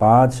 5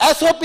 SOP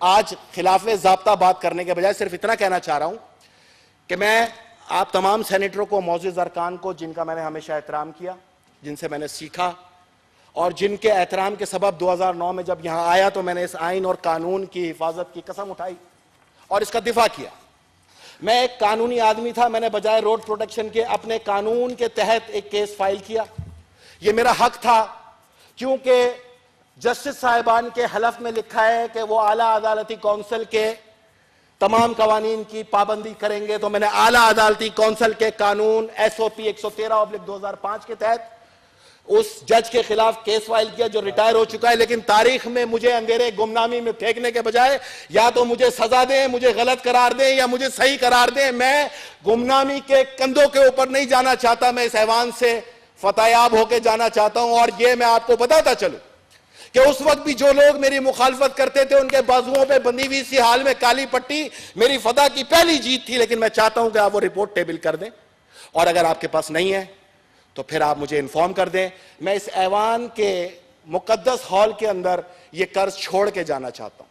آج خلاف ضابطہ بات کرنے کے بجائے صرف اتنا کہنا چاہ رہا ہوں کہ میں آپ تمام سینیٹروں کو، معزز ارکان کو، جن کا میں نے ہمیشہ احترام کیا، جن سے میں نے سیکھا، اور جن کے احترام کے سبب 2009 میں جب یہاں آیا تو میں نے اس آئین اور قانون کی حفاظت کی قسم اٹھائی اور اس کا دفاع کیا. میں ایک قانونی آدمی تھا، میں نے بجائے روڈ پروٹیکشن کے اپنے قانون کے تحت ایک کیس فائل کیا. یہ میرا حق تھا کیونکہ جسٹس صاحبان کے حلف میں لکھا ہے کہ وہ اعلیٰ عدالتی کونسل کے تمام قوانین کی پابندی کریں گے. تو میں نے اعلیٰ عدالتی کونسل کے قانون SOP 113/2005 کے تحت اس جج کے خلاف کیس فائل کیا جو ریٹائر ہو چکا ہے. لیکن تاریخ میں مجھے اندھیرے گمنامی میں پھینکنے کے بجائے یا تو مجھے سزا دیں، مجھے غلط قرار دیں، یا مجھے صحیح قرار دیں. میں گمنامی کے کندھوں کے اوپر نہیں جانا چاہتا، میں اس ایوان سے فتح یاب ہو کے جانا چاہتا ہوں. اور یہ میں آپ کو بتاتا چلوں کہ اس وقت بھی جو لوگ میری مخالفت کرتے تھے ان کے بازوؤں پہ بندھی ہوئی سی حال میں کالی پٹی میری فتح کی پہلی جیت تھی. لیکن میں چاہتا ہوں کہ آپ وہ رپورٹ ٹیبل کر دیں، اور اگر آپ کے پاس نہیں ہے تو پھر آپ مجھے انفارم کر دیں. میں اس ایوان کے مقدس ہال کے اندر یہ قرض چھوڑ کے جانا چاہتا ہوں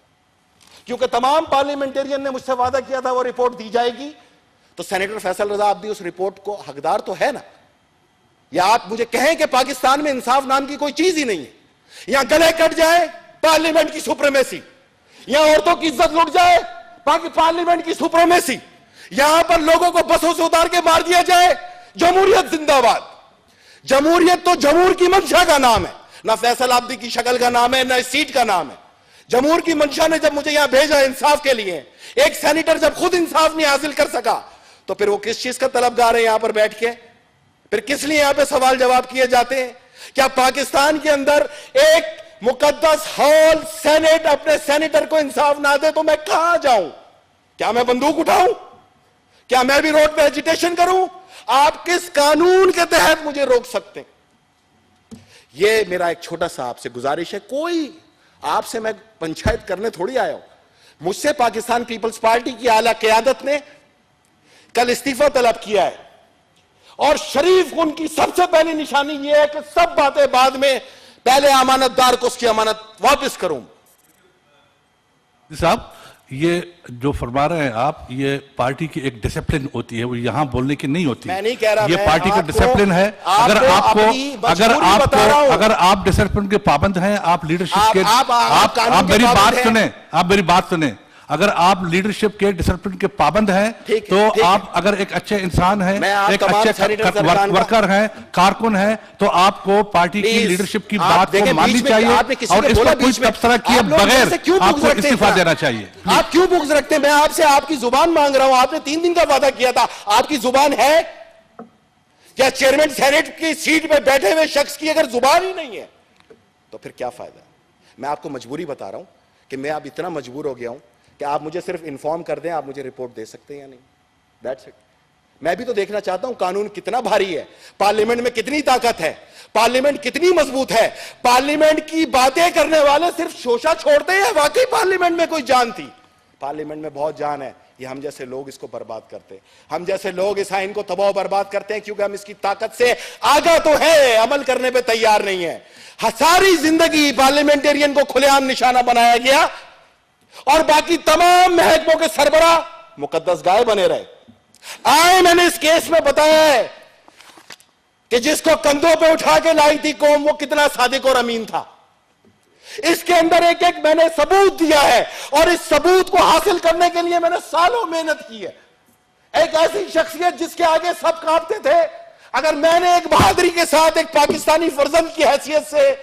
کیونکہ تمام پارلیمنٹرین نے مجھ سے وعدہ کیا تھا وہ رپورٹ دی جائے گی. تو سینیٹر فیصل رضا عابدی اس رپورٹ کو حقدار تو ہے نا؟ یا آپ مجھے کہیں کہ پاکستان میں انصاف نام کی کوئی چیز ہی نہیں ہے؟ یہاں گلے کٹ جائے پارلیمنٹ کی سپریمیسی، یہاں عورتوں کی عزت لٹ جائے پارلیمنٹ کی سپریمیسی، یہاں پر لوگوں کو بسوں سے اتار کے مار دیا جائے. جمہوریت زندہ باد. جمہوریت تو جمہور کی منشا کا نام ہے، نہ فیصل عابدی کی شکل کا نام ہے، نہ اس سیٹ کا نام ہے. جمہور کی منشا نے جب مجھے یہاں بھیجا انصاف کے لیے، ایک سینیٹر جب خود انصاف نہیں حاصل کر سکا تو پھر وہ کس چیز کا طلبگار ہے یہاں پر بیٹھ کے؟ پھر کس لیے یہاں پہ سوال جواب کیے جاتے ہیں؟ کیا پاکستان کے اندر ایک مقدس ہال سینیٹ اپنے سینیٹر کو انصاف نہ دے تو میں کہاں جاؤں؟ کیا میں بندوق اٹھاؤں؟ کیا میں بھی روڈ پہ ایجیٹیشن کروں؟ آپ کس قانون کے تحت مجھے روک سکتے ہیں؟ یہ میرا ایک چھوٹا سا آپ سے گزارش ہے. کوئی آپ سے میں پنچایت کرنے تھوڑی آیا ہوں. مجھ سے پاکستان پیپلز پارٹی کی اعلیٰ قیادت نے کل استعفیٰ طلب کیا ہے، اور شریف ان کی سب سے پہلی نشانی یہ ہے کہ سب باتیں بعد میں، پہلے امانت دار کو اس کی امانت واپس کروں. صاحب یہ جو فرما رہے ہیں آپ، یہ پارٹی کی ایک ڈسپلن ہوتی ہے، وہ یہاں بولنے کی نہیں ہوتی. میں نہیں کہہ رہا، یہ پارٹی کا ڈسپلن ہے. اگر آپ ڈسپلن کے پابند ہیں، آپ لیڈرشپ کے، آپ میری بات سنیں. اگر آپ لیڈرشپ کے ڈسپلن کے پابند ہیں تو آپ اگر ایک اچھے انسان ہیں، ایک اچھے ورکر ہیں، کارکن ہیں، تو آپ کو پارٹی کی لیڈرشپ کی بات کو ماننی چاہیے اور اس پر کوئی تبصرہ کیے بغیر آپ کو استعفیٰ دینا چاہیے. آپ کیوں بغض رکھتے ہیں؟ میں آپ سے آپ کی زبان مانگ رہا ہوں. آپ نے 3 دن کا وعدہ کیا تھا، آپ کی زبان ہے کیا؟ چیئرمین سینیٹ کی سیٹ پہ بیٹھے ہوئے شخص کی اگر زبان ہی نہیں ہے تو پھر کیا فائدہ؟ میں آپ کو مجبوری بتا رہا ہوں کہ میں اب اتنا مجبور ہو گیا ہوں کہ آپ مجھے صرف انفارم کر دیں آپ مجھے رپورٹ دے سکتے ہیں یا نہیں. That's it. میں بھی تو دیکھنا چاہتا ہوں قانون کتنا بھاری ہے، پارلیمنٹ میں کتنی طاقت ہے، پارلیمنٹ کتنی مضبوط ہے. پارلیمنٹ کی باتیں کرنے والے صرف شوشہ چھوڑتے ہیں، واقعی پارلیمنٹ میں کوئی جان تھی؟ پارلیمنٹ میں بہت جان ہے. یہ ہم جیسے لوگ اس کو برباد کرتے ہیں، ہم جیسے لوگ اس آئین کو تباہ و برباد کرتے ہیں کیونکہ ہم اس کی طاقت سے آگاہ تو ہے، عمل کرنے پہ تیار نہیں ہے. ساری زندگی پارلیمنٹرین کو کھلے عام نشانہ بنایا گیا اور باقی تمام محکموں کے سربراہ مقدس گائے بنے رہے. میں نے اس کیس میں بتایا ہے کہ جس کو کندھوں پہ اٹھا کے لائی تھی قوم، وہ کتنا صادق اور امین تھا. اس کے اندر ایک ایک میں نے ثبوت دیا ہے اور اس ثبوت کو حاصل کرنے کے لیے میں نے سالوں محنت کی ہے. ایک ایسی شخصیت جس کے آگے سب کانپتے تھے، اگر میں نے ایک بہادری کے ساتھ ایک پاکستانی فرزند کی حیثیت سے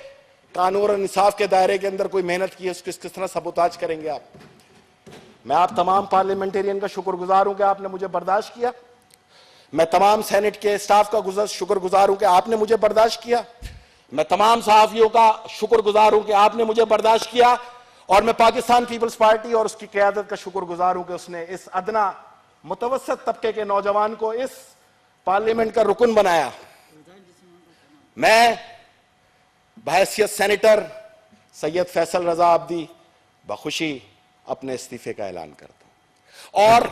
قانون اور انصاف کے دائرے کے اندر کوئی محنت کی ہے، اس کو کس طرح سبوتاج کریں گے آپ؟ میں آپ تمام پارلیمنٹرین کا شکر گزار ہوں کہ آپ نے مجھے برداشت کیا. میں تمام سینٹ کے اسٹاف کا شکر گزار ہوں کہ آپ نے مجھے برداشت کیا. میں تمام صحافیوں کا شکر گزار ہوں کہ آپ نے مجھے برداشت کیا. اور میں پاکستان پیپلز پارٹی اور اس کی قیادت کا شکر گزار ہوں کہ اس نے اس ادنا متوسط طبقے کے نوجوان کو اس پارلیمنٹ کا رکن بنایا. میں بحیثیت سینیٹر سید فیصل رضا عابدی بخوشی اپنے استعفے کا اعلان کرتا ہوں اور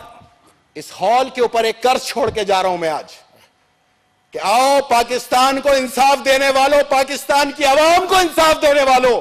اس ہال کے اوپر ایک قرض چھوڑ کے جا رہا ہوں میں آج کہ آؤ پاکستان کو انصاف دینے والوں، پاکستان کی عوام کو انصاف دینے والوں،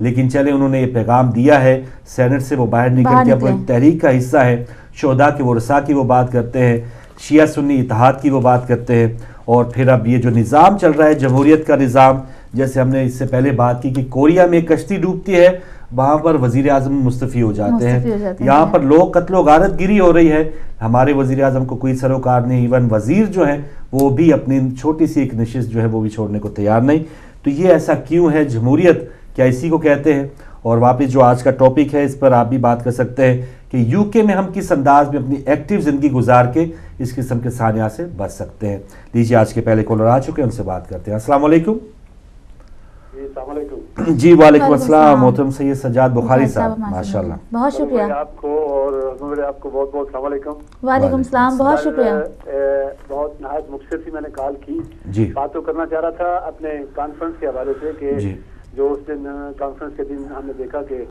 لیکن چلے انہوں نے یہ پیغام دیا ہے، سینٹ سے وہ باہر نکل کے اپنی تحریک کا حصہ ہے، شہداء کے ورثاء کی وہ بات کرتے ہیں، شیعہ سنی اتحاد کی وہ بات کرتے ہیں، اور پھر اب یہ جو نظام چل رہا ہے جمہوریت کا نظام، جیسے ہم نے اس سے پہلے بات کی کہ کوریا میں کشتی ڈوبتی ہے، وہاں پر وزیر اعظم مستعفی ہو جاتے ہیں، یہاں پر لوگ قتل و غارت گیری ہو رہی ہے، ہمارے وزیر اعظم کو کوئی سروکار نہیں، ایون وزیر جو ہیں وہ بھی اپنی چھوٹی سی ایک نشست جو ہے وہ بھی چھوڑنے کو تیار نہیں. تو یہ ایسا کیوں ہے؟ جمہوریت کیا اسی کو کہتے ہیں؟ اور واپس جو آج کا ٹاپک ہے اس پر آپ بھی بات کر سکتے ہیں کہ یو کے میں ہم کس انداز میں اپنی ایکٹیو زندگی گزار کے اس قسم کے سانحہ سے بچ سکتے ہیں. لیجیے آج کے پہلے کالر آ چکے ہیں، ان سے بات کرتے ہیں. السلام علیکم. السلام علیکم. جی وعلیکم السلام. محترم سید سجاد بخاری صاحب، ماشاءاللہ. بہت شکریہ آپ کو، اور آپ کو بہت بہت السلام علیکم. وعلیکم السلام. بہت شکریہ. بہت نہایت مختصر سی میں نے کال کی. جی بات تو کرنا چاہ رہا تھا اپنے کانفرنس کے حوالے سے کہ جو اس دن کانفرنس کے دن ہم نے دیکھا کہ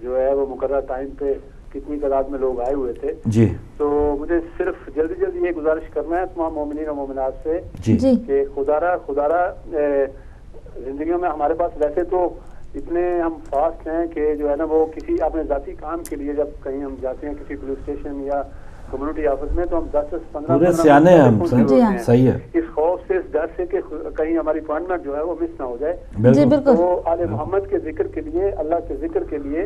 جو ہے وہ مقررہ ٹائم پہ کتنی تعداد میں لوگ آئے ہوئے تھے. جی تو مجھے صرف جلدی جلدی یہ گزارش کرنا ہے تمام مومنین اور مومنات سے جی کہ خدا زندگیوں میں ہمارے پاس ویسے تو اتنے ہم فاسٹ ہیں کہ جو ہے نا وہ کسی اپنے ذاتی کام کے لیے جب کہیں ہم جاتے ہیں کسی پولیس اسٹیشن یا کمیونٹی آفس میں تو ہم 10-15 پورے سیانے ہیں ہم. صحیح ہے. اس خوف سے، اس ڈر سے کہ کہیں ہماری اپوائنٹمنٹ جو ہے وہ مس نہ ہو جائے. جی بالکل. تو آل محمد کے ذکر کے لیے، اللہ کے ذکر کے لیے،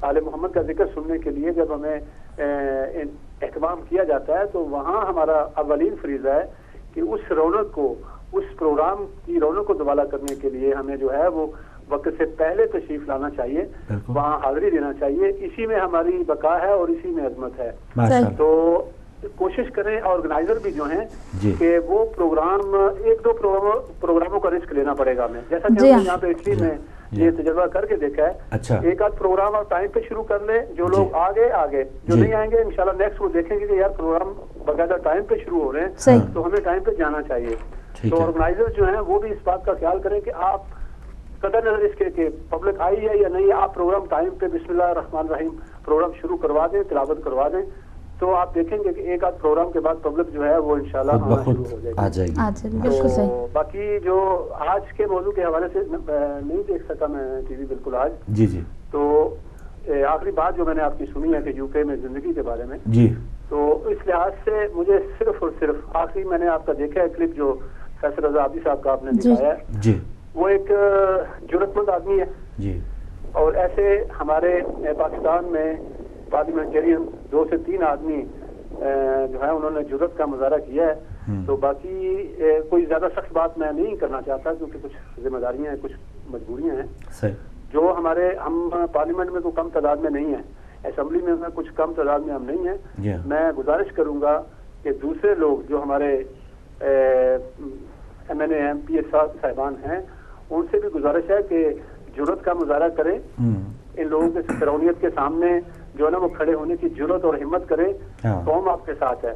آل محمد کا ذکر سننے کے لیے جب ہمیں اہتمام کیا جاتا ہے تو وہاں ہمارا اولین فریضہ ہے کہ اس رونق کو، اس پروگرام کی رونق کو دوبالا کرنے کے لیے ہمیں جو ہے وہ وقت سے پہلے تشریف لانا چاہیے، وہاں حاضری دینا چاہیے. اسی میں ہماری بقا ہے اور اسی میں عظمت ہے. تو کوشش کریں آرگنائزر بھی جو ہیں کہ وہ پروگرام، ایک دو پروگراموں کا رسک لینا پڑے گا ہمیں، جیسا کہ ہم نے یہاں پہ اٹلی میں یہ تجربہ کر کے دیکھا ہے. ایک آدھ پروگرام آپ ٹائم پہ شروع کر لیں، جو لوگ آگے جو نہیں آئیں گے انشاءاللہ نیکسٹ وہ دیکھیں گے کہ یار پروگرام باقاعدہ ٹائم پہ شروع ہو رہے ہیں تو ہمیں ٹائم پہ جانا چاہیے. تو آرگنائزر جو ہیں وہ بھی اس بات کا خیال کریں کہ آپ قدر نظر اس کے کہ پبلک آئی ہے یا نہیں، آپ پروگرام ٹائم پہ بسم اللہ الرحمن الرحیم پروگرام شروع کروا دیں، تلاوت کروا دیں، تو آپ دیکھیں گے کہ ایک آدھ پروگرام کے بعد پبلک جو ہے وہ انشاءاللہ شروع ہو جائے گی. تو باقی جو آج کے موضوع کے حوالے سے نہیں دیکھ سکا میں ٹی وی بالکل آج. جی جی. تو آخری بات جو میں نے آپ کی سنی ہے کہ یو کے میں زندگی کے بارے میں، جی تو اس لحاظ سے مجھے صرف اور صرف آخری میں نے آپ کا دیکھا ہے کلپ جو فیصل رضا عابدی صاحب کا آپ نے دکھایا ہے. جی. وہ ایک جرأت مند آدمی ہے. جی. اور ایسے ہمارے پاکستان میں پارلیمنٹرین 2 سے 3 آدمی جو ہے انہوں نے جرأت کا مظاہرہ کیا ہے. تو باقی کوئی زیادہ سخت بات میں نہیں کرنا چاہتا کیونکہ کچھ ذمہ داریاں ہیں، کچھ مجبوریاں ہیں. صحیح. جو ہم پارلیمنٹ میں کوئی کم تعداد میں نہیں ہیں، اسمبلی میں کچھ کم تعداد میں ہم نہیں ہیں. میں گزارش کروں گا کہ دوسرے لوگ جو ہمارے M N A M P S صاحبان ہیں ان سے بھی گزارش ہے کہ جرأت کا مظاہرہ کریں. ان لوگوں کے فرعونیت کے سامنے جو ہے نا وہ کھڑے ہونے کی جرأت اور ہمت کریں. قوم آپ کے ساتھ ہے.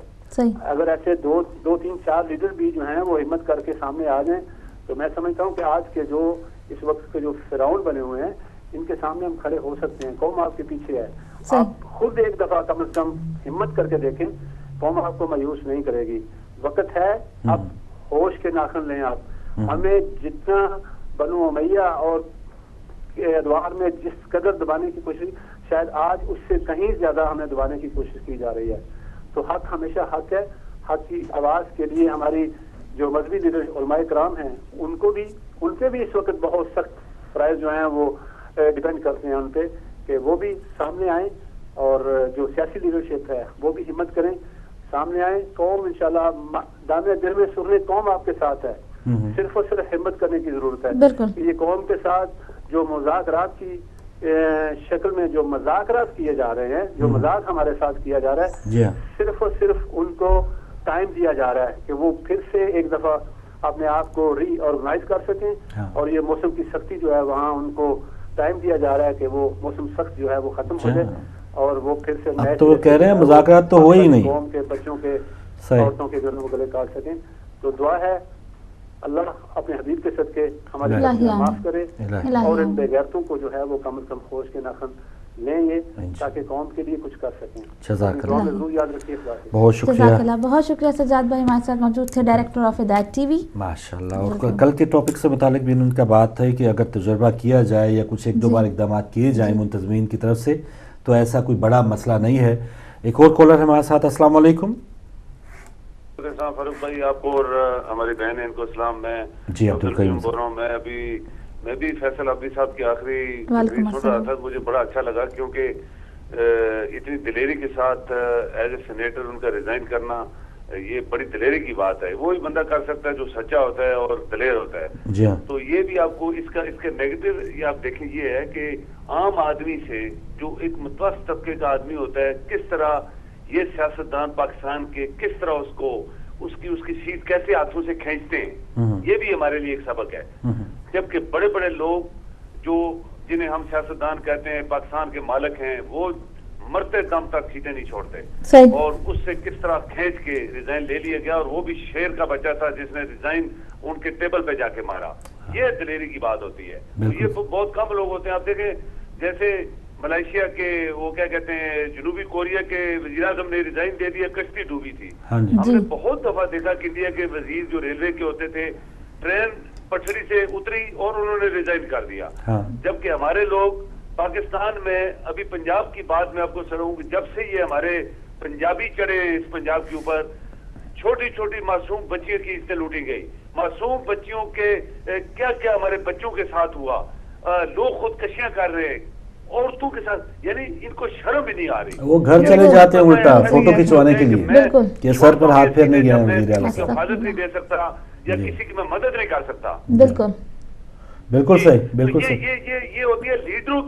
اگر ایسے 2-3-4 لیڈر بھی جو ہیں وہ ہمت کر کے سامنے آ جائیں تو میں سمجھتا ہوں کہ آج کے جو اس وقت کے جو فرعون بنے ہوئے ہیں ان کے سامنے ہم کھڑے ہو سکتے ہیں. قوم آپ کے پیچھے ہے. آپ خود ایک دفعہ کم از کم ہمت کر کے دیکھیں، قوم آپ کو مایوس نہیں کرے گی. وقت ہے، اب ہوش کے ناخن لیں. آپ ہمیں جتنا بنو امیہ اور ادوار میں جس قدر دبانے کی کوشش، شاید آج اس سے کہیں زیادہ ہمیں دبانے کی کوشش کی جا رہی ہے. تو حق ہمیشہ حق ہے. حق کی آواز کے لیے ہماری جو مذہبی لیڈر علماء کرام ہیں ان پہ بھی اس وقت بہت سخت فرائض جو ہیں وہ ڈیپینڈ کرتے ہیں ان پہ کہ وہ بھی سامنے آئیں، اور جو سیاسی لیڈرشپ ہے وہ بھی ہمت کریں، سامنے آئیں. قوم انشاءاللہ دامے دل میں سرنے قوم آپ کے ساتھ ہے. صرف اور صرف ہمت کرنے کی ضرورت ہے. یہ قوم کے ساتھ جو مذاکرات کی شکل میں جو مذاکرات کیے جا رہے ہیں، جو مذاق ہمارے ساتھ کیا جا رہا ہے، صرف اور صرف ان کو ٹائم دیا جا رہا ہے کہ وہ پھر سے ایک دفعہ اپنے آپ کو ری آرگنائز کر سکیں. اور یہ موسم کی سختی جو ہے وہاں ان کو ٹائم دیا جا رہا ہے کہ وہ موسم سخت جو ہے وہ ختم ہو جائے اور وہ پھر سے اب تو کہہ رہے ہیں مذاکرات تو ہو ہی نہیں، قوم کے بچوں کے عورتوں کے گھروں کو گلے کاٹ سکیں. تو دعا ہے اللہ اپنے حبیب کے صدقے ہمارے معاف کرے اور ان بے غیرتوں کو جو ہے وہ کم از کم ہوش کے ناخن لیں یہ تاکہ قوم کے لیے کچھ کر سکیں. جزاک دعا میں ضرور یاد رکھیے. بہت شکریہ. جزاک اللہ. بہت شکریہ سجاد بھائی ہمارے ساتھ موجود تھے، ڈائریکٹر آف ہدایت ٹی وی. ماشاء اللہ. اور کل کے ٹاپک سے متعلق بھی ان کا بات ہے کہ اگر تجربہ کیا جائے یا کچھ ایک دو بار اقدامات کیے جائیں منتظمین کی طرف سے تو ایسا کوئی بڑا مسئلہ نہیں ہے. ایک اور کالر ہے ہمارے ساتھ. السلام علیکم. السلام فاروق بھائی، آپ کو اور ہماری بہن ان کو اسلام. میں جی عبدالقیوم بول رہا ہوں. میں بھی فیصل عبدی صاحب کی آخری سن رہا تھا. مجھے بڑا اچھا لگا کیونکہ اتنی دلیری کے ساتھ ایز اے سینیٹر ان کا ریزائن کرنا یہ بڑی دلیری کی بات ہے. وہی بندہ کر سکتا ہے جو سچا ہوتا ہے اور دلیر ہوتا ہے. جی ہاں. تو یہ بھی آپ کو اس کے نیگیٹو یہ آپ دیکھیں یہ ہے کہ عام آدمی سے جو ایک متوسط طبقے کا آدمی ہوتا ہے کس طرح یہ سیاستدان پاکستان کے کس طرح اس کی سیٹ کیسے ہاتھوں سے کھینچتے ہیں. یہ بھی ہمارے لیے ایک سبق ہے. جبکہ بڑے بڑے لوگ جنہیں ہم سیاستدان کہتے ہیں پاکستان کے مالک ہیں وہ مرتے دم تک سیٹیں نہیں چھوڑتے. اور اس سے کس طرح کھینچ کے ریزائن لے لیا گیا اور وہ بھی شیر کا بچہ تھا جس نے ریزائن ان کے ٹیبل پہ جا کے مارا. یہ دلیری کی بات ہوتی ہے. یہ بہت کم لوگ ہوتے ہیں. آپ دیکھیں جیسے ملائیشیا کے وہ کیا کہتے ہیں جنوبی کوریا کے وزیر اعظم نے ریزائن دے دیا، کشتی ڈوبی تھی. ہم نے بہت دفعہ دیکھا کہ انڈیا کے وزیر جو ریلوے کے ہوتے تھے ٹرین پٹری سے اتری اور انہوں نے ریزائن کر دیا. جبکہ ہمارے لوگ پاکستان میں ابھی پنجاب کی بات میں آپ کو سناؤں کہ جب سے یہ ہمارے پنجابی چڑھے اس پنجاب کے اوپر چھوٹی چھوٹی معصوم بچیوں کی عزتیں لوٹی گئی. معصوم بچیوں کے کیا کیا ہمارے بچوں کے ساتھ ہوا. لوگ خودکشیاں کر رہے ہیں عورتوں کے ساتھ. یعنی ان کو شرم بھی نہیں آ رہی. وہ گھر چلے جاتے ہیں الٹا فوٹو کھنچوانے کے لیے کہ سر پر ہاتھ پھیرنے گیا وزیر اعلیٰ صاحب. حفاظت نہیں دے سکتا یا کسی کی میں مدد نہیں کر سکتا. بالکل صحیح. بالکل صحیح. یہ ہوتی ہے لیڈروں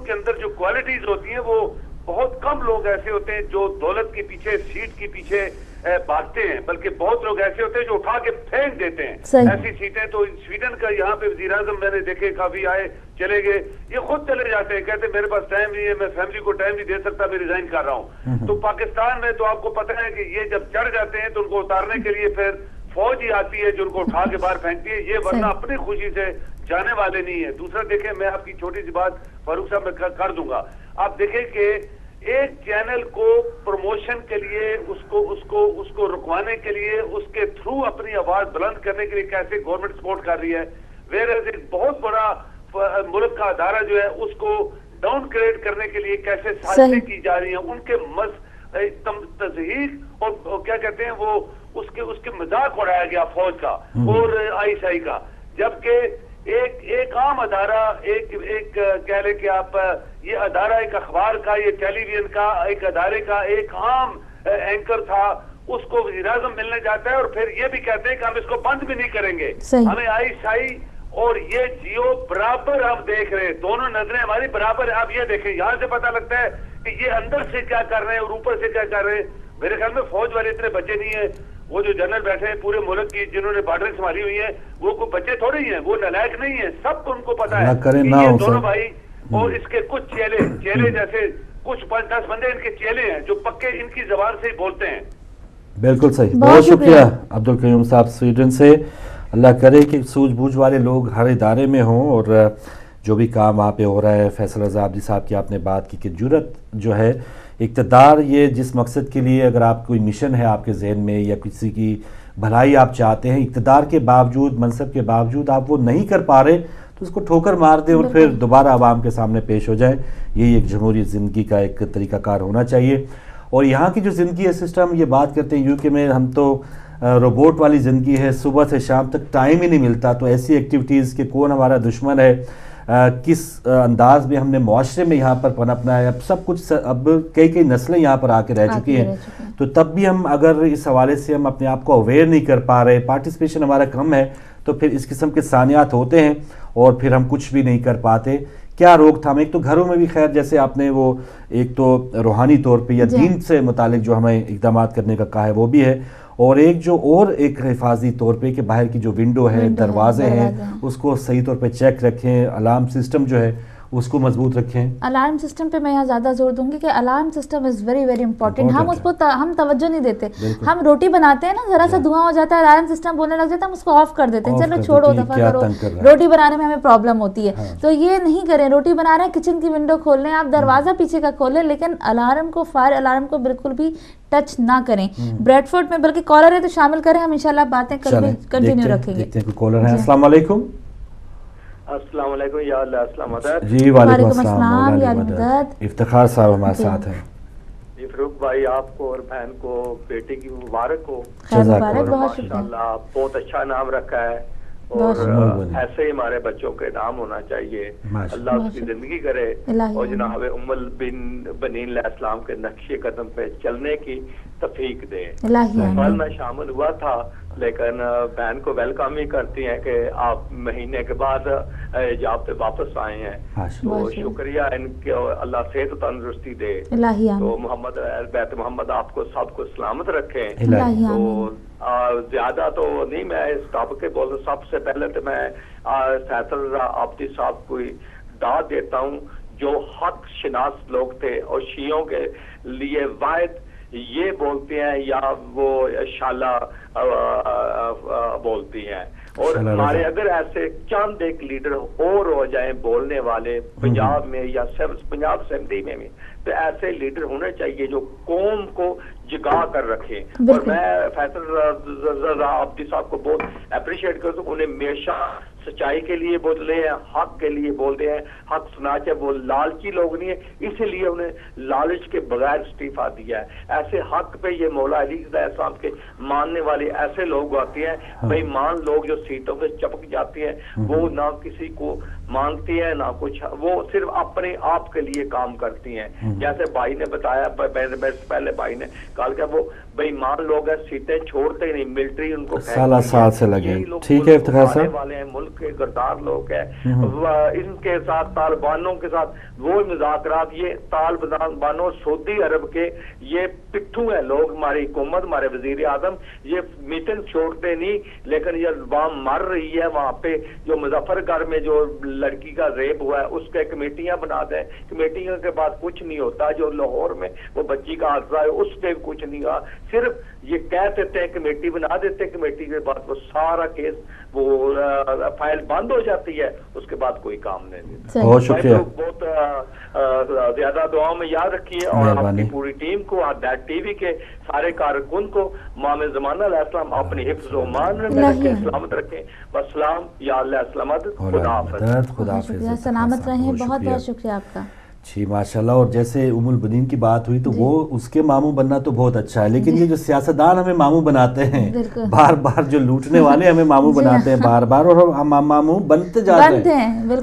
کے اندر جو کوالٹیز ہوتی ہیں وہ بہت کم لوگ ایسے ہوتے ہیں جو دولت کے پیچھے سیٹ کے پیچھے بھاگتے ہیں، بلکہ بہت لوگ ایسے ہوتے ہیں جو اٹھا کے پھینک دیتے ہیں ایسی سیٹیں. تو سویڈن کا یہاں پہ وزیر اعظم میں نے دیکھے کافی آئے چلے گئے، یہ خود چلے جاتے ہیں، کہتے ہیں میرے پاس ٹائم نہیں ہے، میں فیملی کو ٹائم نہیں دے سکتا، میں ریزائن کر رہا ہوں. تو پاکستان میں تو آپ کو پتہ ہے کہ یہ جب چڑھ جاتے ہیں تو ان کو اتارنے کے لیے پھر فوج ہی آتی ہے جو ان کو اٹھا کے باہر پھینکتی ہے. یہ ورنہ اپنی خوشی سے جانے والے نہیں ہیں. دوسرا دیکھیں، میں آپ کی چھوٹی سی بات فاروق صاحب میں کر دوں گا. آپ دیکھیں کہ ایک چینل کو پروموشن کے لیے اس کو رکوانے کے لیے اس کے تھرو اپنی آواز بلند کرنے کے لیے کیسے گورنمنٹ سپورٹ کر رہی ہے. ویئر ایک بہت بڑا ملک کا ادارہ جو ہے اس کو ڈاؤن گریڈ کرنے کے لیے کیسے سازشیں کی جا رہی ہیں. ان کے تضحیق اور کیا کہتے ہیں وہ اس کے مذاق اڑایا گیا فوج کا اور ISI کا. جبکہ ایک عام ادارہ ایک کہہ لیں کہ آپ یہ ادارہ ایک اخبار کا، یہ ٹیلی ویژن کا ایک ادارے کا ایک عام اینکر تھا، اس کو وزیر اعظم ملنے جاتا ہے اور پھر یہ بھی کہتے ہیں کہ ہم اس کو بند بھی نہیں کریں گے. ہمیں ISI اور یہ جیو برابر ہم دیکھ رہے ہیں، دونوں نظریں ہماری برابر ہیں. آپ یہ دیکھیں، یہاں سے پتہ لگتا ہے کہ یہ اندر سے کیا کر رہے ہیں اور اوپر سے کیا کر رہے ہیں. میرے خیال میں فوج والے اتنے بچے نہیں ہیں. وہ جو جنرل بیٹھے ہیں پورے ملک کی جنہوں نے بارڈر سنبھالی ہوئی ہیں وہ کوئی بچے تھوڑے ہی ہیں، وہ نالائق نہیں ہیں. سب کو ان کو پتا ہے کہ یہ دونوں بھائی اور اس کے کچھ چیلے جیسے کچھ 5-10 بندے ان کے چیلے ہیں جو پکے ان کی زبان سے ہی بولتے ہیں. بالکل صحیح. بہت شکریہ عبدالقیوم صاحب سویڈن سے. اللہ کرے کہ سوجھ بوجھ والے لوگ ہر ادارے میں ہوں اور جو بھی کام وہاں پہ ہو رہا ہے. فیصل رضا عابدی صاحب کی آپ نے بات کی کہ جرت جو ہے اقتدار، یہ جس مقصد کے لیے اگر آپ کوئی مشن ہے آپ کے ذہن میں یا کسی کی بھلائی آپ چاہتے ہیں، اقتدار کے باوجود منصب کے باوجود آپ وہ نہیں کر پا رہے تو اس کو ٹھوکر مار دیں اور پھر دوبارہ عوام کے سامنے پیش ہو جائیں. یہی ایک جمہوری زندگی کا ایک طریقہ کار ہونا چاہیے. اور یہاں کی جو زندگی ہے سسٹم، یہ بات کرتے ہیں UK میں ہم تو روبوٹ والی زندگی ہے، صبح سے شام تک ٹائم ہی نہیں ملتا. تو ایسی ایکٹیویٹیز کہ کون ہمارا دشمن ہے، کس انداز میں ہم نے معاشرے میں یہاں پر پنپنا ہے، اب سب کچھ اب کئی نسلیں یہاں پر آ کے رہ چکی ہیں. تو تب بھی ہم اگر اس حوالے سے ہم اپنے آپ کو اویئر نہیں کر پا رہے، پارٹیسپیشن ہمارا کم ہے، تو پھر اس قسم کے ثانیات ہوتے ہیں اور پھر ہم کچھ بھی نہیں کر پاتے. کیا روک تھام؟ ایک تو گھروں میں بھی خیر جیسے آپ نے وہ ایک تو روحانی طور پہ یا دین سے متعلق جو ہمیں اقدامات کرنے کا کہا ہے وہ بھی ہے، اور ایک حفاظتی طور پہ کہ باہر کی جو ونڈو ہے، دروازے ہیں، اس کو صحیح طور پہ چیک رکھیں. الارم سسٹم جو ہے اس کو مضبوط رکھیں. الارم سسٹم پہ میں یہاں زیادہ زور دوں گی کہ alarm system is very very important. ہم اس کو ہم توجہ نہیں دیتے. ہم روٹی بناتے ہیں نا, ذرا سا دھواں ہو جاتا ہے, الارم سسٹم بولنے لگ جاتا ہے, ہم اس کو آف کر دیتے ہیں, چلو چھوڑو دفعہ کرو. روٹی بنانے میں ہمیں پرابلم ہوتی ہے, تو یہ نہیں کریں. روٹی بنا رہے ہیں, کچن کی ونڈو کھول لیں, آپ دروازہ پیچھے کا کھول لیں, لیکن الارم کو, فائر الارم کو بالکل بھی ٹچ نہ کریں. بریڈ فورڈ میں بلکہ کالر ہے تو شامل کریں, ہم انشاءاللہ باتیں کل بھی کنٹینیو رکھیں گے. دیکھتے ہیں کوئی کالر ہے. السلام علیکم. السلام علیکم. یا اللہ السلام علیکم. جی وعلیکم السلام یا مدد. افتخار صاحب ہمارے ساتھ ہیں. جی فاروق بھائی, آپ کو اور بہن کو بیٹے کی مبارک ہو. ماشاءاللہ بہت اچھا نام رکھا ہے, اور ایسے ہی ہمارے بچوں کے نام ہونا چاہیے. اللہ اس کی زندگی کرے, اور جناب ام البنین علیہ السلام کے نقش قدم پہ چلنے کی توفیق دے. کل میں شامل ہوا تھا, لیکن بہن کو ویلکم ہی کرتی ہیں کہ آپ مہینے کے بعد حجاب پہ واپس آئے ہیں, تو شکریہ ان کے, اللہ صحت و تندرستی دے. تو محمد بیت محمد آپ کو سب کو سلامت رکھیں. تو زیادہ تو نہیں میں اس ٹاپک کے بول, سب سے پہلے تو میں فیصل عابدی صاحب کو داد دیتا ہوں, جو حق شناس لوگ تھے, اور شیعوں کے لیے واحد یہ بولتے ہیں یا وہ شالہ بولتی ہیں. اور ہمارے اگر ایسے چند ایک لیڈر اور ہو جائیں بولنے والے پنجاب میں یا پنجاب اسمبلی میں بھی, تو ایسے لیڈر ہونے چاہیے جو قوم کو جگا کر رکھیں. اور میں فیصل عابدی صاحب کو بہت اپریشیٹ کرتا ہوں, انہیں ہمیشہ سچائی کے لیے بولتے ہیں, حق کے لیے بولتے ہیں, حق سنا چاہے. وہ لالچی لوگ نہیں ہیں, اسی لیے انہیں لالچ کے بغیر استعفیٰ دیا ہے. ایسے حق پہ یہ مولا علی علیہ السلام کے ماننے والے ایسے لوگ آتے ہیں, بے ایمان لوگ جو سیٹوں پہ چپک جاتے ہیں, وہ نہ کسی کو مانگتے ہیں نہ کچھ, وہ صرف اپنے آپ کے لیے کام کرتی ہیں. جیسے بھائی نے بتایا, پہلے بھائی نے کہا کہ وہ بے ایمان لوگ ہیں, سیٹیں چھوڑتے نہیں, ملٹری ان کو سال سے لگے. ٹھیک ہے افتخار صاحب, والے ہیں, ملک کے غدار لوگ ہیں. ان کے ساتھ طالبانوں کے ساتھ وہ مذاکرات, یہ طالبانوں سعودی عرب کے یہ پٹھو ہیں لوگ, ہماری حکومت, ہمارے وزیر اعظم, یہ میٹنگ چھوڑتے نہیں. لیکن یہ عوام مر رہی ہے وہاں پہ, جو مظفر گڑھ میں جو لڑکی کا ریپ ہوا ہے اس کے کمیٹیاں بنا دیں, کمیٹیوں کے بعد کچھ نہیں ہوتا. جو لاہور میں وہ بچی کا حادثہ ہے اس پہ کچھ نہیں ہوا, صرف یہ کہہ دیتے ہیں کمیٹی بنا دیتے ہیں, کمیٹی کے بعد وہ سارا کیس وہ فائل بند ہو جاتی ہے, اس کے بعد کوئی کام نہیں دیتا. بہت شکریہ, بہت زیادہ دعاؤں میں یاد رکھیے, اور آپ کی پوری ٹیم کو, دیٹ ٹی وی کے سارے کارکن کو, امام زمانہ علیہ السلام اپنی حفظ و امان میں رکھیں, سلامت رکھیں. والسلام یا اللہ سلامت. خدا حافظ, سلامت رہیں. بہت بہت شکریہ آپ کا. جی ماشاءاللہ. اور جیسے ام البنین کی بات ہوئی تو وہ اس کے ماموں بننا تو بہت اچھا ہے, لیکن یہ جو سیاستدان ہمیں ماموں بناتے ہیں بار بار, جو لوٹنے والے ہمیں ماموں بناتے ہیں بار بار, اور ہم ماموں بنتے جا رہے ہیں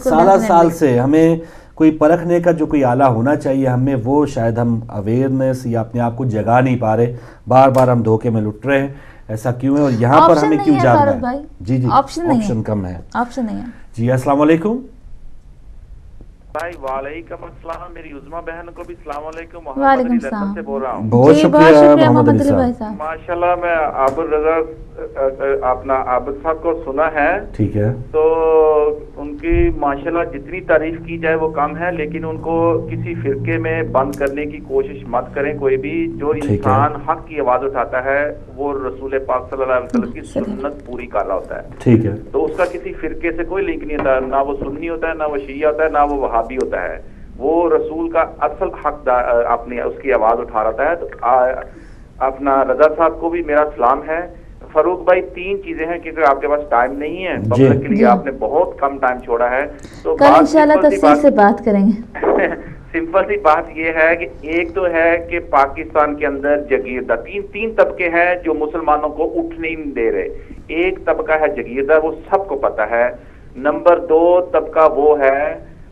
سال سے. ہمیں کوئی پرکھنے کا جو کوئی آلہ ہونا چاہیے ہمیں, وہ شاید ہم اویئرنیس یا اپنے آپ کو جگا نہیں پا رہے, بار بار ہم دھوکے میں لٹ رہے ہیں. ایسا کیوں ہے, اور یہاں پر ہمیں کیوں جاگنا ہے؟ جی جی آپشن کم ہے. آپشن نہیں ہے. جی السلام علیکم. وعلیکم السلام. میری عظما بہن کو بھی السلام علیکم. وعلیکم السلام سے بول رہا ہوں. بہت شکریہ محمد علی صاحب. ماشاءاللہ میں عابد رضا اپنا عابد صاحب کو سنا ہے, ٹھیک ہے, تو ان کی ماشاءاللہ جتنی تعریف کی جائے وہ کم ہے, لیکن ان کو کسی فرقے میں بند کرنے کی کوشش مت کریں. کوئی بھی جو انسان حق کی آواز اٹھاتا ہے وہ رسول پاک صلی اللہ علیہ وسلم کی سنت پوری کر رہا ہوتا ہے. ٹھیک ہے, تو اس کا کسی فرقے سے کوئی لنک نہیں ہوتا, نہ وہ سنی ہوتا ہے, نہ وہ شیعہ ہوتا ہے, نہ وہ وہابی ہوتا ہے. وہ رسول کا اصل حق اپنی اس کی آواز اٹھا رہا ہے. تو اپنا رضا صاحب کو بھی میرا سلام ہے. فاروق بھائی, 3 چیزیں ہیں, کیونکہ آپ کے پاس ٹائم نہیں ہے, پبلک کے لیے آپ نے بہت کم ٹائم چھوڑا ہے, تو کل انشاءاللہ تفصیل سے بات کریں گے. سمپل سی بات یہ ہے کہ ایک تو ہے کہ پاکستان کے اندر جگیردار, تین طبقے ہیں جو مسلمانوں کو اٹھنے نہیں دے رہے. ایک طبقہ ہے جگیردار, وہ سب کو پتا ہے. نمبر 2 طبقہ وہ ہے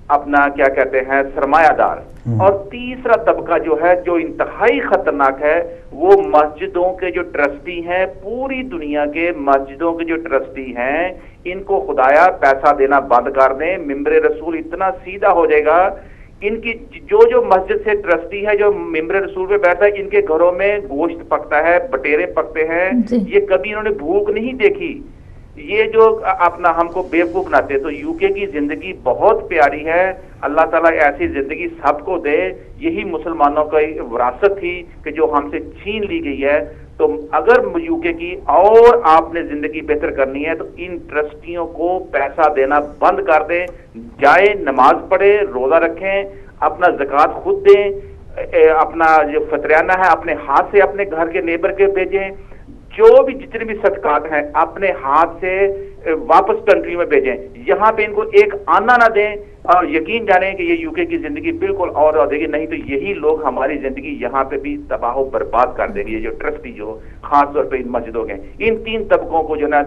اپنا کیا کہتے ہیں سرمایہ دار. اور تیسرا طبقہ جو ہے, جو انتہائی خطرناک ہے, وہ مسجدوں کے جو ٹرسٹی ہیں, پوری دنیا کے مسجدوں کے جو ٹرسٹی ہیں, ان کو خدایا پیسہ دینا بند کر دیں. ممبر رسول اتنا سیدھا ہو جائے گا, ان کی جو مسجد سے ٹرسٹی ہے, جو ممبر رسول پہ بیٹھتا ہے, ان کے گھروں میں گوشت پکتا ہے, بٹیرے پکتے ہیں, یہ کبھی انہوں نے بھوک نہیں دیکھی. یہ جو اپنا ہم کو بیوقوف بناتے ہیں. تو یو کے کی زندگی بہت پیاری ہے, اللہ تعالیٰ ایسی زندگی سب کو دے. یہی مسلمانوں کی وراثت تھی کہ جو ہم سے چھین لی گئی ہے. تو اگر یو کے کی اور آپ نے زندگی بہتر کرنی ہے تو ان ٹرسٹیوں کو پیسہ دینا بند کر دیں, جائے نماز پڑھے, روزہ رکھیں, اپنا زکوٰۃ خود دیں, اپنا جو فطریانہ ہے اپنے ہاتھ سے اپنے گھر کے نیبر کے بھیجیں, جو بھی جتنے بھی صدقات ہیں اپنے ہاتھ سے واپس کنٹری میں بھیجیں. یہاں پہ ان کو ایک آنا نہ دیں, اور یقین جانیں کہ یہ یو کے کی زندگی بالکل اور دے گی, نہیں تو یہی لوگ ہماری زندگی یہاں پہ بھی تباہ و برباد کر دیں گے. یہ جو ٹرسٹی جو خاص طور پہ ان مسجدوں کے, ان 3 طبقوں کو جو نا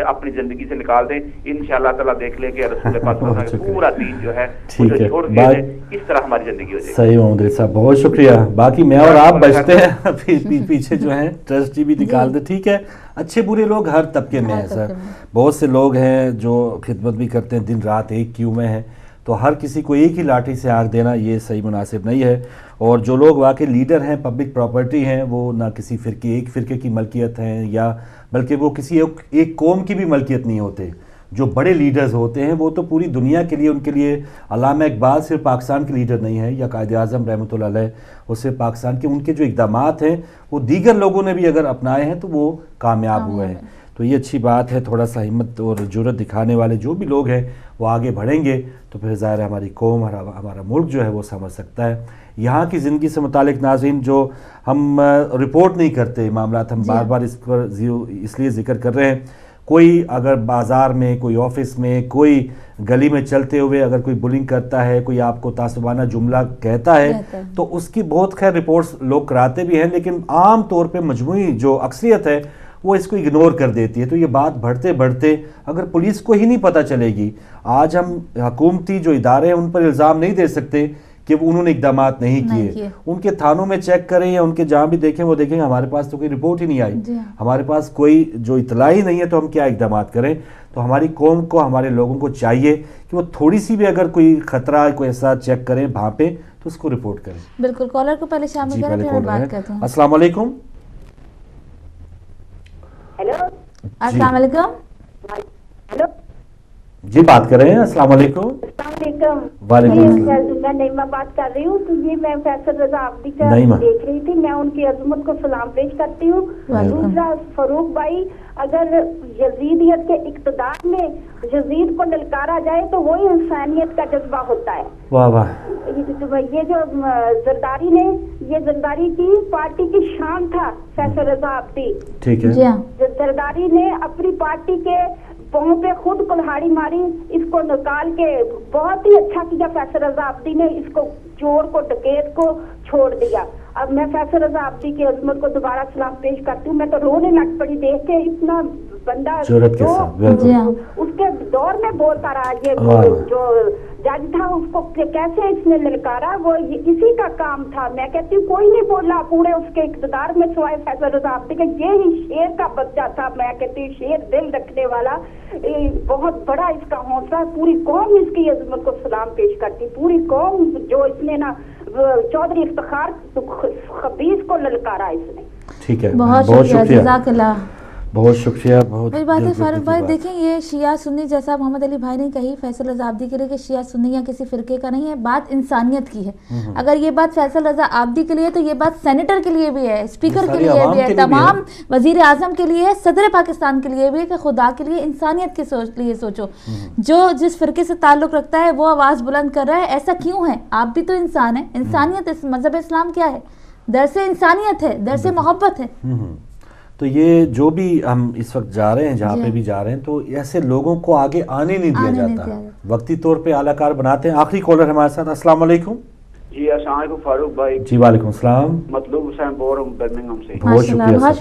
اپنی زندگی سے نکال دیں. انشاءاللہ تعالیٰ دیکھ لیں کہ رسول پاک پورا دین جو ہے چھوڑ دیا ہے, اس طرح ہماری زندگی ہو جائے گی. صحیح محمد صاحب, بہت شکریہ. باقی میں اور آپ بچتے ہیں, پیچھے جو ہیں ٹرسٹی بھی نکال دیں. ٹھیک ہے, اچھے برے لوگ ہر طبقے میں ہیں سر. بہت سے لوگ ہیں جو خدمت بھی کرتے ہیں, دن رات ایک کیو میں ہیں, تو ہر کسی کو ایک ہی لاٹھی سے آنکھ دینا یہ صحیح مناسب نہیں ہے. اور جو لوگ واقعی لیڈر ہیں, پبلک پراپرٹی ہیں, وہ نہ کسی ایک فرقے کی ملکیت ہیں, یا بلکہ وہ کسی ایک قوم کی بھی ملکیت نہیں ہوتے. جو بڑے لیڈرز ہوتے ہیں وہ تو پوری دنیا کے لیے, ان کے لیے علامہ اقبال صرف پاکستان کے لیڈر نہیں ہے, یا قائد اعظم رحمۃ اللہ علیہ وہ صرف پاکستان کے, ان کے جو اقدامات ہیں وہ دیگر لوگوں نے بھی اگر اپنائے ہیں تو وہ کامیاب ہوئے ہیں. تو یہ اچھی بات ہے. تھوڑا سا ہمت اور جرأت دکھانے والے جو بھی لوگ ہیں وہ آگے بڑھیں گے تو پھر ظاہر ہے ہماری قوم, ہمارا ملک جو ہے وہ سمجھ سکتا ہے. یہاں کی زندگی سے متعلق ناظرین جو ہم رپورٹ نہیں کرتے معاملات, ہم بار بار اس پر اس لیے ذکر کر رہے ہیں. کوئی اگر بازار میں, کوئی آفس میں, کوئی گلی میں چلتے ہوئے اگر کوئی بلنگ کرتا ہے, کوئی آپ کو تعصبانہ جملہ کہتا ہے, تو اس کی بہت خیر رپورٹس لوگ کراتے بھی ہیں, لیکن عام طور پہ مجموعی جو اکثریت ہے وہ اس کو اگنور کر دیتی ہے. تو یہ بات بڑھتے بڑھتے اگر پولیس کو ہی نہیں پتہ چلے گی, آج ہم حکومتی جو ادارے ہیں ان پر الزام نہیں دے سکتے کہ انہوں نے اقدامات نہیں کیے. ان کے تھانوں میں چیک کریں یا ان کے جہاں بھی دیکھیں وہ دیکھیں ہمارے پاس تو کوئی رپورٹ ہی نہیں آئی, ہمارے پاس کوئی جو اطلاع ہی نہیں ہے, تو ہم کیا اقدامات کریں. تو ہماری قوم کو, ہمارے لوگوں کو چاہیے کہ وہ تھوڑی سی بھی اگر کوئی خطرہ, کوئی ایسا چیک کریں بھانپیں تو اس کو رپورٹ کریں. بالکل, کالر کو پہلے شامل کریں پھر بات کرتے ہیں. السلام علیکم. ہیلو, السلام علیکم. ہیلو جی بات کر رہے ہیں. السلام علیکم. السلام علیکم. وعلیکم السلام. میں نعیمہ بات کر رہی ہوں. تو یہ میں فیصل رضا عابدی کا دیکھ رہی تھی, میں ان کی عظمت کو سلام پیش کرتی ہوں. دوسرا, فاروق بھائی, اگر یزیدیت کے اقتدار میں یزید کو للکارا جائے تو وہی انسانیت کا جذبہ ہوتا ہے. واہ واہ. یہ جو زرداری نے, یہ زرداری کی پارٹی کی شان تھا فیصل رضا عابدی. ٹھیک ہے, زرداری نے اپنی پارٹی کے پاؤں پہ خود کلہاڑی ماری, اس کو نکال کے بہت ہی اچھا کیا فیصل رضا عابدی نے, اس کو چور کو, ڈکیت کو چھوڑ دیا. اب میں فیصل رضا عابدی کی عظمت کو دوبارہ سلام پیش کرتی ہوں. میں تو رونے لگ پڑی دیکھ کے, اتنا بندہ جو اس کے دور میں بولتا رہا, یہ جو جج تھا اس کو کیسے اس نے للکارا, وہ اسی کا کام تھا. میں کہتی ہوں کوئی نہیں بولا پورے اس کے اقتدار میں سوائے فیصل رضا عابدی کا. یہ ہی شیر کا بچہ تھا. میں کہتی ہوں شیر دل رکھنے والا, بہت بڑا اس کا حوصلہ. پوری قوم اس کی عظمت کو سلام پیش کرتی, پوری قوم جو اس نے نا چودھری افتخار خبیث کو للکارا اس نے. ٹھیک ہے, بہت شکریہ, جزاک اللہ. بہت شکریہ. بہت وہی بات ہے فاروق بھائی, دیکھیں یہ شیعہ سنی جیسا محمد علی بھائی نے کہی فیصل رضا عابدی کے لیے کہ شیعہ سنی یا کسی فرقے کا نہیں ہے, بات انسانیت کی ہے. اگر یہ بات فیصل رضا عابدی کے لیے تو یہ بات سینیٹر کے لیے بھی ہے, اسپیکر کے لیے بھی ہے, تمام وزیر اعظم کے لیے ہے, صدر پاکستان کے لیے بھی ہے, کہ خدا کے لیے انسانیت کے لیے سوچو. جو جس فرقے سے تعلق رکھتا ہے وہ آواز بلند کر رہا ہے, ایسا کیوں ہے؟ آپ بھی تو انسان ہیں. انسانیت, اس مذہب اسلام کیا ہے؟ درس انسانیت ہے, درس محبت ہے. تو یہ جو بھی ہم اس وقت جا رہے ہیں, جہاں پہ بھی جا رہے ہیں, تو ایسے لوگوں کو آگے آنے نہیں دیا جاتا, وقتی طور پہ اعلیٰ کار بناتے ہیں. آخری کالر ہمارے ساتھ. السلام علیکم. جی السلام علیکم فاروق بھائی. جی وعلیکم السلام. مطلوب حسین بول رہا ہوں برمنگھم سے. بہت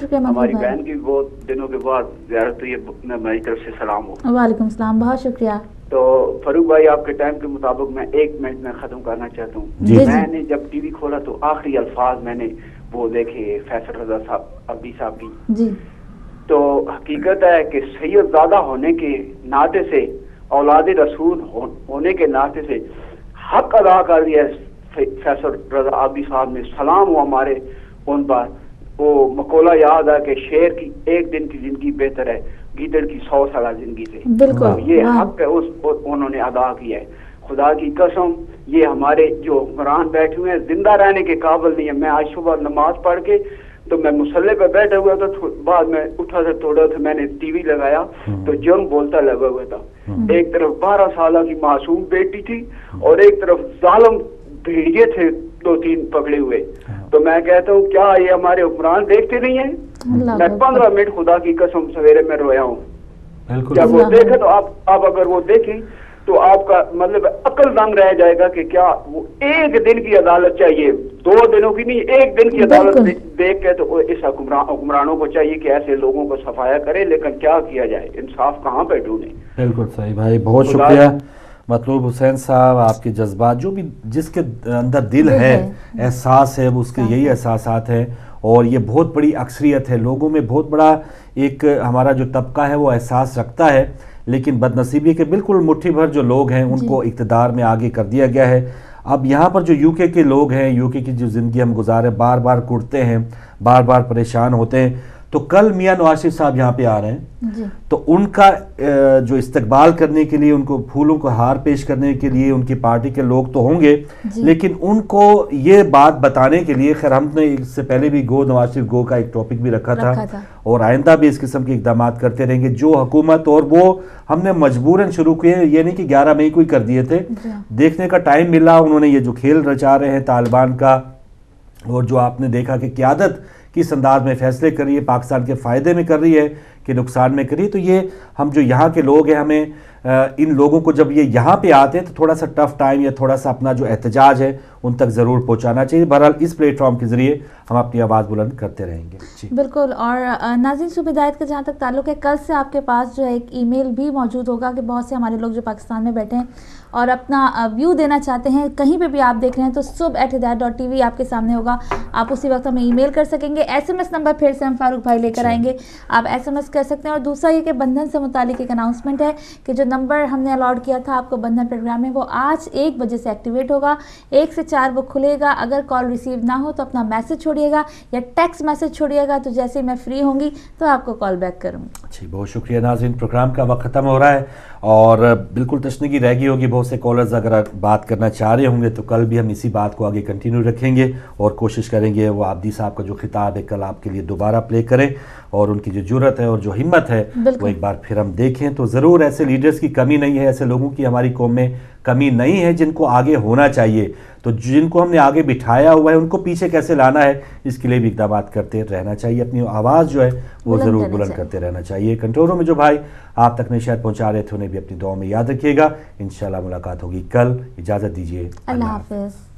شکریہ. ہماری بہن کی بہت دنوں کے بعد زیارت ہوئی ہے, میری طرف سے سلام ہو. وعلیکم السلام, بہت شکریہ. تو فاروق بھائی آپ کے ٹائم کے مطابق میں 1 منٹ میں ختم کرنا چاہتا ہوں. میں نے جب ٹی وی کھولا تو آخری الفاظ میں نے وہ دیکھے فیصل رضا صاحب عابدی صاحب کی. تو حقیقت ہے کہ سید زادہ ہونے کے ناطے سے, اولاد رسول ہونے کے ناطے سے حق ادا کر دیا فیصل رضا عابدی صاحب نے. سلام ہو ہمارے ان پر. وہ مقولہ یاد ہے کہ شیر کی 1 دن کی زندگی بہتر ہے گیدڑ کی 100 سالہ زندگی سے. بالکل یہ حق ہے انہوں نے ادا کیا ہے. خدا کی قسم یہ ہمارے جو حکمران بیٹھے ہوئے ہیں زندہ رہنے کے قابل نہیں ہے. میں آج صبح نماز پڑھ کے تو میں مصلی پہ بیٹھا ہوا تھا, بعد میں اٹھا تھا تھوڑا سا, میں نے ٹی وی لگایا تو جنگ بولتا لگا ہوا تھا. ایک طرف 12 سالہ کی معصوم بیٹی تھی اور ایک طرف ظالم بھیڑیے تھے 2-3 پکڑے ہوئے. تو میں کہتا ہوں کیا یہ ہمارے حکمران دیکھتے نہیں ہیں؟ میں 15 منٹ خدا کی قسم سویرے میں رویا ہوں. جب وہ دیکھے تو آپ اگر وہ دیکھیں تو آپ کا مطلب عقل دنگ رہ جائے گا کہ کیا وہ 1 دن کی عدالت چاہیے, 2 دنوں کی نہیں, 1 دن کی عدالت دیکھ کے تو اس حکمرانوں کو چاہیے کہ ایسے لوگوں کو صفایا کرے. لیکن کیا کیا جائے, انصاف کہاں پہ ڈھونڈے. بالکل صحیح بھائی, بہت شکریہ مطلوب حسین صاحب. آپ کے جذبات جو بھی جس کے اندر دل ہے, احساس ہے, وہ اس کے یہی احساسات ہیں. اور یہ بہت بڑی اکثریت ہے لوگوں میں, بہت بڑا ایک ہمارا جو طبقہ ہے وہ احساس رکھتا ہے. لیکن بدنصیبی کہ بالکل مٹھی بھر جو لوگ ہیں ان کو اقتدار میں آگے کر دیا گیا ہے. اب یہاں پر جو UK کے لوگ ہیں, UK کی جو زندگی ہم گزارے, بار بار کٹتے ہیں, بار بار پریشان ہوتے ہیں. تو کل میاں نواز شریف صاحب یہاں پہ آ رہے ہیں, تو ان کا جو استقبال کرنے کے لیے, ان کو پھولوں کو ہار پیش کرنے کے لیے ان کی پارٹی کے لوگ تو ہوں گے, لیکن ان کو یہ بات بتانے کے لیے, خیر ہم نے اس سے پہلے بھی گو نواز شریف گو کا ایک ٹاپک بھی رکھا تھا اور آئندہ بھی اس قسم کے اقدامات کرتے رہیں گے. جو حکومت, اور وہ ہم نے مجبوراً شروع کیے, یہ نہیں کہ 11 مئی کو ہی کر دیے تھے, دیکھنے کا ٹائم ملا. انہوں نے یہ جو کھیل رچا رہے ہیں طالبان کا, اور جو آپ نے دیکھا کہ قیادت کس انداز میں فیصلے کر رہی ہے, پاکستان کے فائدے میں کر رہی ہے کہ نقصان میں کر رہی ہے. تو یہ ہم جو یہاں کے لوگ ہیں, ہمیں ان لوگوں کو جب یہ یہاں پہ آتے ہیں تو تھوڑا سا ٹف ٹائم یا تھوڑا سا اپنا جو احتجاج ہے ان تک ضرور پہنچانا چاہیے. بہرحال اس پلیٹ فارم کے ذریعے ہم اپنی آواز بلند کرتے رہیں گے. بالکل. اور ناظرین, صبح ہدایت کا جہاں تک تعلق ہے, کل سے آپ کے پاس جو ہے ایک ای میل بھی موجود ہوگا کہ بہت سے ہمارے لوگ جو پاکستان میں بیٹھے ہیں اور اپنا ویو دینا چاہتے ہیں, کہیں پہ بھی آپ دیکھ رہے ہیں, تو subh@hidayat.tv آپ کے سامنے ہوگا. آپ اسی وقت ہمیں ای میل کر سکیں گے. SMS نمبر پھر سے ہم فاروق بھائی لے کر آئیں گے, آپ SMS کر سکتے ہیں. اور دوسرا یہ کہ بندھن سے متعلق ایک اناؤنسمنٹ ہے کہ جو نمبر ہم نے الاٹ کیا تھا آپ کو بندھن پروگرام میں, وہ آج 1 بجے سے ایکٹیویٹ ہوگا. 1 سے 4 وہ کھلے گا. اگر کال ریسیو نہ ہو تو اپنا میسج چھوڑیے گا یا ٹیکسٹ میسج چھوڑیے گا, تو جیسے میں فری ہوں گی تو آپ کو کال بیک کروں گی. جی بہت شکریہ ناظرین. پروگرام کا وقت ختم ہو رہا ہے اور بالکل تشنگی رہ گئی ہوگی. بہت سے کالرز اگر بات کرنا چاہ رہے ہوں گے تو کل بھی ہم اسی بات کو آگے کنٹینیو رکھیں گے اور کوشش کریں گے وہ عابدی صاحب کا جو خطاب ہے کل آپ کے لیے دوبارہ پلے کریں, اور ان کی جو جرأت ہے اور جو ہمت ہے وہ ایک بار پھر ہم دیکھیں. تو ضرور ایسے لیڈرز کی کمی نہیں ہے, ایسے لوگوں کی ہماری قوم میں کمی نہیں ہے جن کو آگے ہونا چاہیے. تو جن کو ہم نے آگے بٹھایا ہوا ہے ان کو پیچھے کیسے لانا ہے, اس کے لیے بھی اقدامات کرتے رہنا چاہیے. اپنی آواز جو ہے وہ ضرور بلند کرتے رہنا چاہیے. کنٹرولوں میں جو بھائی آپ تک نشایت پہنچا رہے تھے انہیں بھی اپنی دعاؤں میں یاد رکھیے گا. انشاءاللہ ملاقات ہوگی کل. اجازت دیجیے, اللہ حافظ.